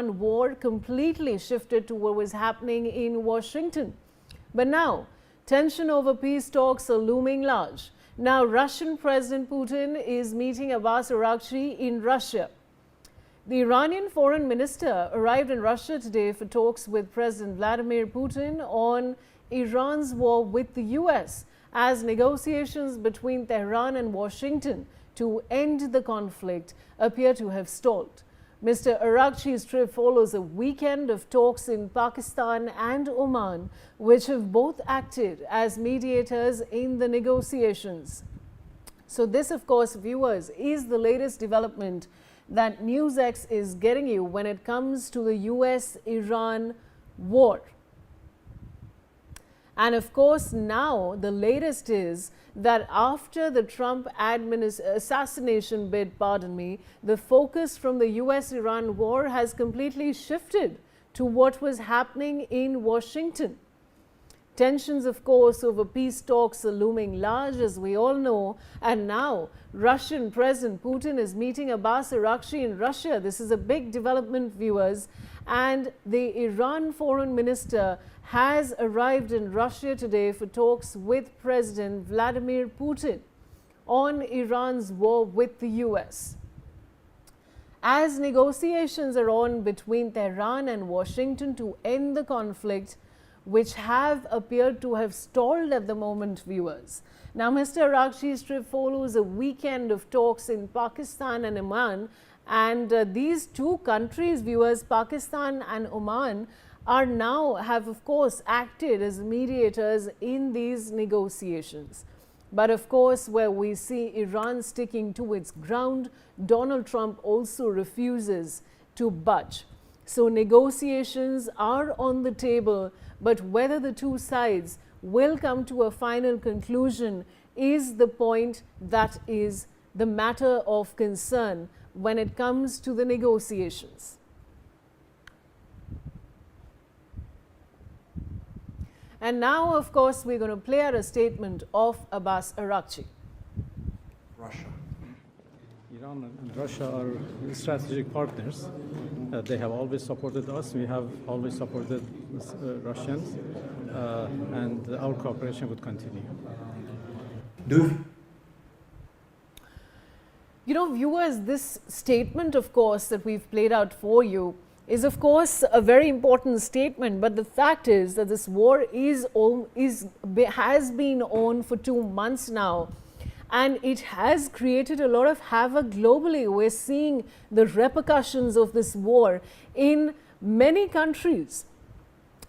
war completely shifted to what was happening in Washington. But now, tension over peace talks are looming large. Now, Russian President Putin is meeting Abbas Araghchi in Russia. The Iranian foreign minister arrived in Russia today for talks with President Vladimir Putin on Iran's war with the U.S. as negotiations between Tehran and Washington to end the conflict appear to have stalled. Mr. Araghchi's trip follows a weekend of talks in Pakistan and Oman, which have both acted as mediators in the negotiations. So this, of course, viewers, is the latest development that NewsX is getting you when it comes to the US-Iran war. And of course, now the latest is that after the Trump assassination bid, the focus from the US-Iran war has completely shifted to what was happening in Washington. Tensions, of course, over peace talks are looming large, as we all know. And now, Russian President Putin is meeting Abbas Araghchi in Russia. This is a big development, viewers. And the Iran foreign minister has arrived in Russia today for talks with President Vladimir Putin on Iran's war with the US. As negotiations are on between Tehran and Washington to end the conflict, which have appeared to have stalled at the moment, viewers. Now, Mr. Araghchi's trip follows a weekend of talks in Pakistan and Oman, and these two countries, viewers, Pakistan and Oman, have of course acted as mediators in these negotiations. But of course, where we see Iran sticking to its ground, Donald Trump also refuses to budge. So negotiations are on the table, but whether the two sides will come to a final conclusion is the point that is the matter of concern when it comes to the negotiations. And now, of course, we're going to play out a statement of Abbas Araghchi. Russia. Iran and Russia are strategic partners. They have always supported us. We have always supported Russians, and our cooperation would continue. You know, viewers, this statement, of course, that we've played out for you is, of course, a very important statement. But the fact is that this war has been on for 2 months now. And it has created a lot of havoc globally. We're seeing the repercussions of this war in many countries.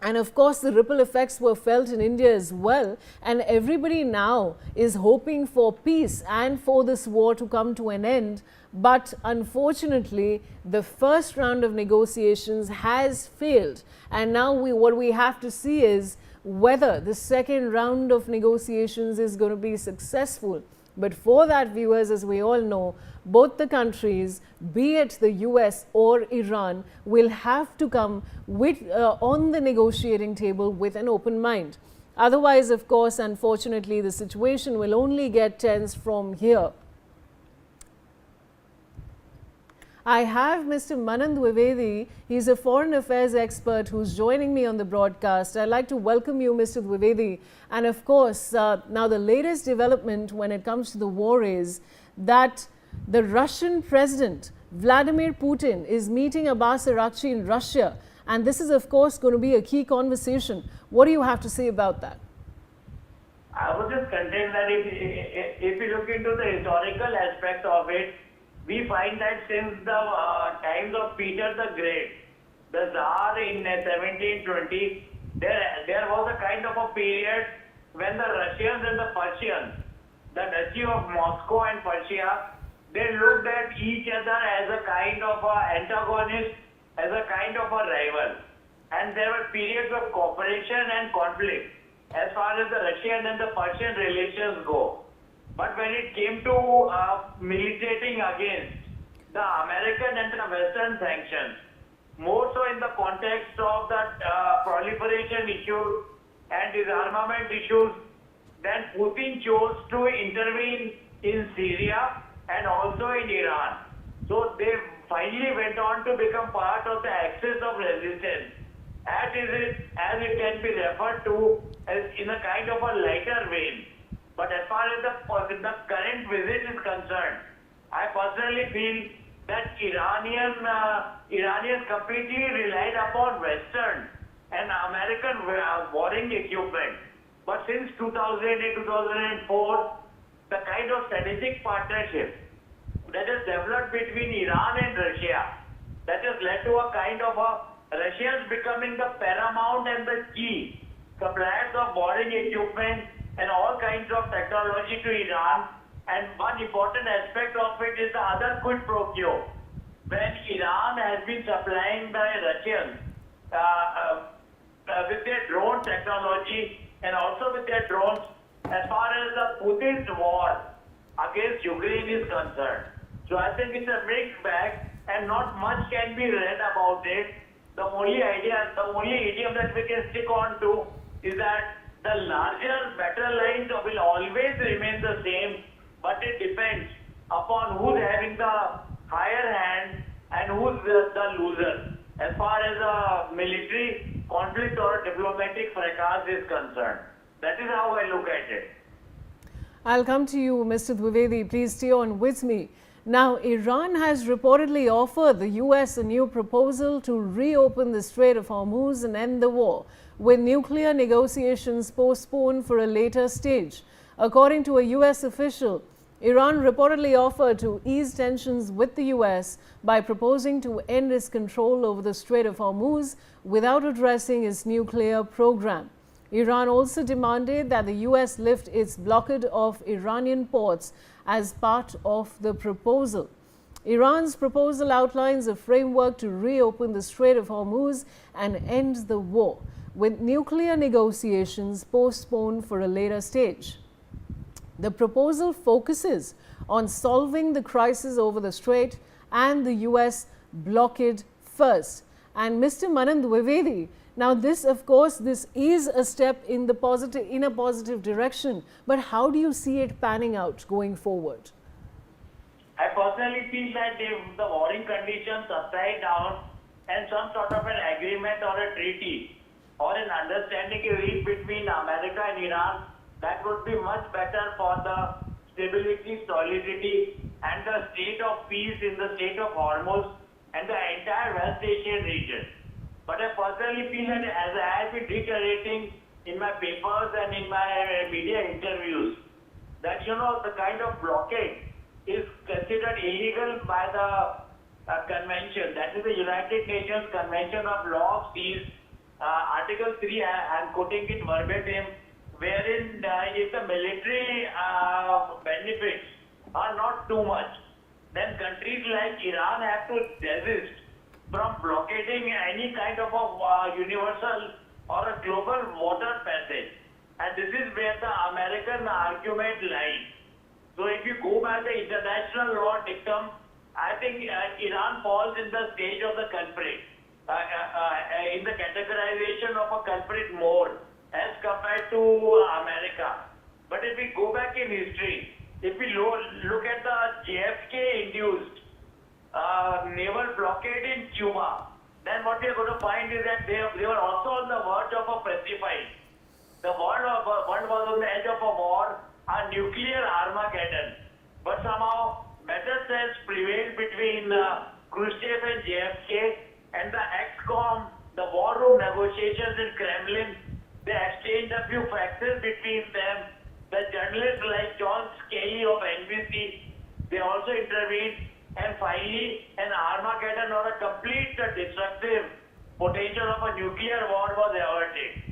And of course, the ripple effects were felt in India as well. And everybody now is hoping for peace and for this war to come to an end. But unfortunately, the first round of negotiations has failed. And now what we have to see is whether the second round of negotiations is going to be successful. But for that, viewers, as we all know, both the countries, be it the US or Iran, will have to come with, on the negotiating table with an open mind. Otherwise, of course, unfortunately, the situation will only get tense from here. I have Mr. Manan Dwivedi. He's a foreign affairs expert who's joining me on the broadcast. I'd like to welcome you, Mr. Dwivedi. And of course, now the latest development when it comes to the war is that the Russian President Vladimir Putin is meeting Abbas Araghchi in Russia. And this is, of course, going to be a key conversation. What do you have to say about that? I would just contend that if you look into the historical aspect of it, we find that since the times of Peter the Great, the Tsar in 1720, there was a kind of a period when the Russians and the Persians, the Duchy of Moscow and Persia, they looked at each other as a kind of antagonist, as a kind of a rival. And there were periods of cooperation and conflict as far as the Russian and the Persian relations go. But when it came to militating against the American and the Western sanctions, more so in the context of the proliferation issue and disarmament issues, then Putin chose to intervene in Syria and also in Iran. So they finally went on to become part of the axis of resistance, as it can be referred to as in a kind of a lighter vein. But as far as the current visit is concerned, I personally feel that Iranians completely relied upon Western and American warring equipment. But since 2008-2004, the kind of strategic partnership that is developed between Iran and Russia, that has led to a kind of Russians becoming the paramount and the key suppliers of warring equipment and all kinds of technology to Iran. And one important aspect of it is the other quid pro quo. When Iran has been supplying the Russians with their drone technology and also with their drones, as far as the Putin's war against Ukraine is concerned. So I think it's a mixed bag and not much can be read about it. The only idiom that we can stick on to is that the larger battle lines will always remain the same, but it depends upon who's having the higher hand and who's the loser as far as a military conflict or diplomatic fracas is concerned. That is how I look at it. I'll come to you, Mr. Dwivedi. Please stay on with me. Now, Iran has reportedly offered the US a new proposal to reopen the Strait of Hormuz and end the war, with nuclear negotiations postponed for a later stage. According to a US official, Iran reportedly offered to ease tensions with the US by proposing to end its control over the Strait of Hormuz without addressing its nuclear program. Iran also demanded that the US lift its blockade of Iranian ports as part of the proposal. Iran's proposal outlines a framework to reopen the Strait of Hormuz and end the war, with nuclear negotiations postponed for a later stage. The proposal focuses on solving the crisis over the strait and the US blockade first. And Mr. Manan Dwivedi, now this, of course, this is a step in a positive direction, but how do you see it panning out going forward? I personally feel that if the warring conditions subside down and some sort of an agreement or a treaty or an understanding is reached between America and Iran, that would be much better for the stability, solidity and the state of peace in the Strait of Hormuz and the entire West Asian region. But I personally feel that, as I have been reiterating in my papers and in my media interviews, that the kind of blockade is considered illegal by the convention, that is the United Nations Convention of Law of Peace, Article 3, I am quoting it verbatim, wherein if the military benefits are not too much, then countries like Iran have to desist from blockading any kind of a universal or a global water passage. And this is where the American argument lies. So if you go by the international law dictum, I think Iran falls in the stage of the culprit, in the categorization of a culprit mode as compared to America. But if we go back in history, if we look at the JFK-induced naval blockade in Cuba, then what we are going to find is that they were also on the verge of a precipice. The world was on the edge of a war, a nuclear Armageddon. But somehow better sense prevailed between Khrushchev and JFK and the XCOM, the war room negotiations in Kremlin. They exchanged a few faxes between them. The journalists like John Skelly of NBC, they also intervened. And finally, an Armageddon or a complete destructive potential of a nuclear war was averted.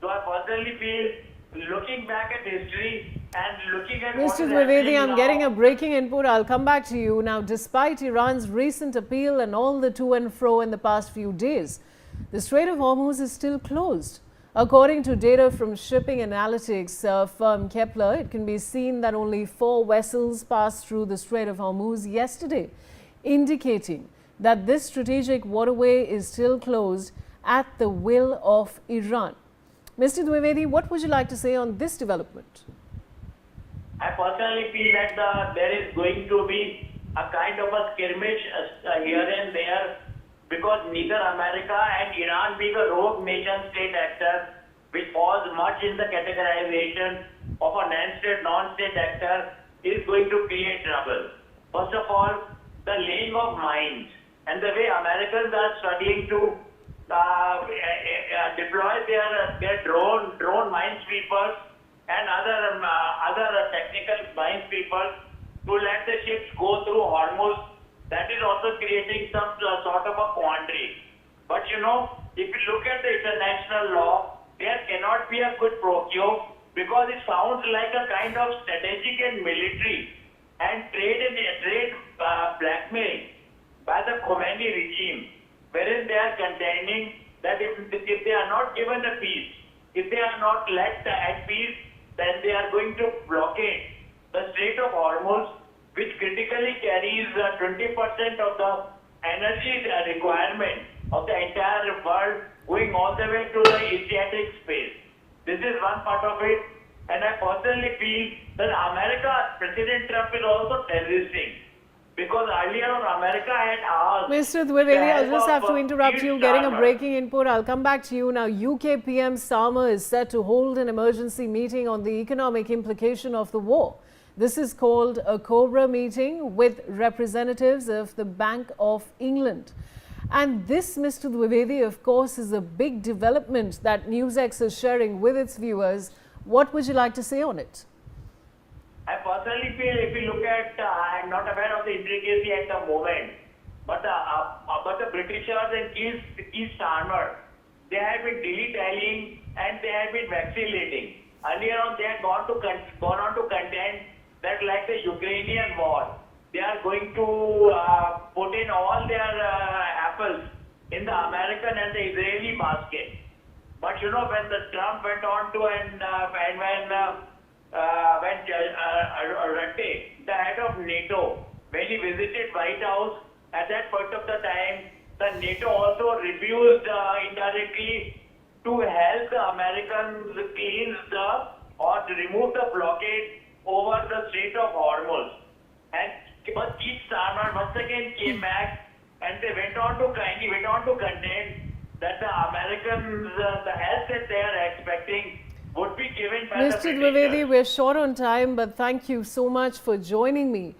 So I personally feel, looking back at history and looking at Mr. Dwivedi, I'm getting a breaking input. I'll come back to you. Now, despite Iran's recent appeal and all the to and fro in the past few days, the Strait of Hormuz is still closed. According to data from shipping analytics firm Kepler, it can be seen that only 4 vessels passed through the Strait of Hormuz yesterday, indicating that this strategic waterway is still closed at the will of Iran. Mr. Dwivedi, what would you like to say on this development? I personally feel that there is going to be a kind of a skirmish here and there, because neither America and Iran, being a rogue nation state actor, which falls much in the categorization of a non-state actor, is going to create trouble. First of all, the laying of mines and the way Americans are studying to deploy their drone minesweepers and other technical minesweepers to let the ships go through Hormuz. That is also creating some sort of a quandary. But you know, if you look at the international law, there cannot be a quid pro quo, because it sounds like a kind of strategic and military and trade blackmail by the Khomeini regime, wherein they are contending that if they are not given a peace, if they are not let at peace, then they are going to blockade the Strait of Hormuz, which critically carries 20% of the energy requirement of the entire world, going all the way to the Asiatic space. This is one part of it, and I personally feel that President Trump is also terroristic, because earlier on America had asked... Mr. Dwivedi, I'll just have to interrupt you, getting a Starmer. breaking input. I'll come back to you now. UK PM Starmer is set to hold an emergency meeting on the economic implication of the war. This is called a COBRA meeting with representatives of the Bank of England. And this, Mr. Dwivedi, of course, is a big development that NewsX is sharing with its viewers. What would you like to say on it? I personally feel, if you look at, I'm not aware of the intricacy at the moment, but the Britishers and Keir Starmer, they have been dilly-dallying and they have been vacillating. Earlier on, they had gone on to contend that, like the Ukrainian war, they are going to put in all their apples in the American and the Israeli basket. But you know, when the Trump went on to when Rutte, the head of NATO, when he visited White House, at that point of the time, the NATO also refused indirectly to help the Americans cleanse or to remove the blockade over the Strait of Hormuz. But Keir Starmer once again came back, and they went on to contend that the Americans, the help that they are expecting, would be given by the Mr. Britishers. Dwivedi, we're short on time, but thank you so much for joining me.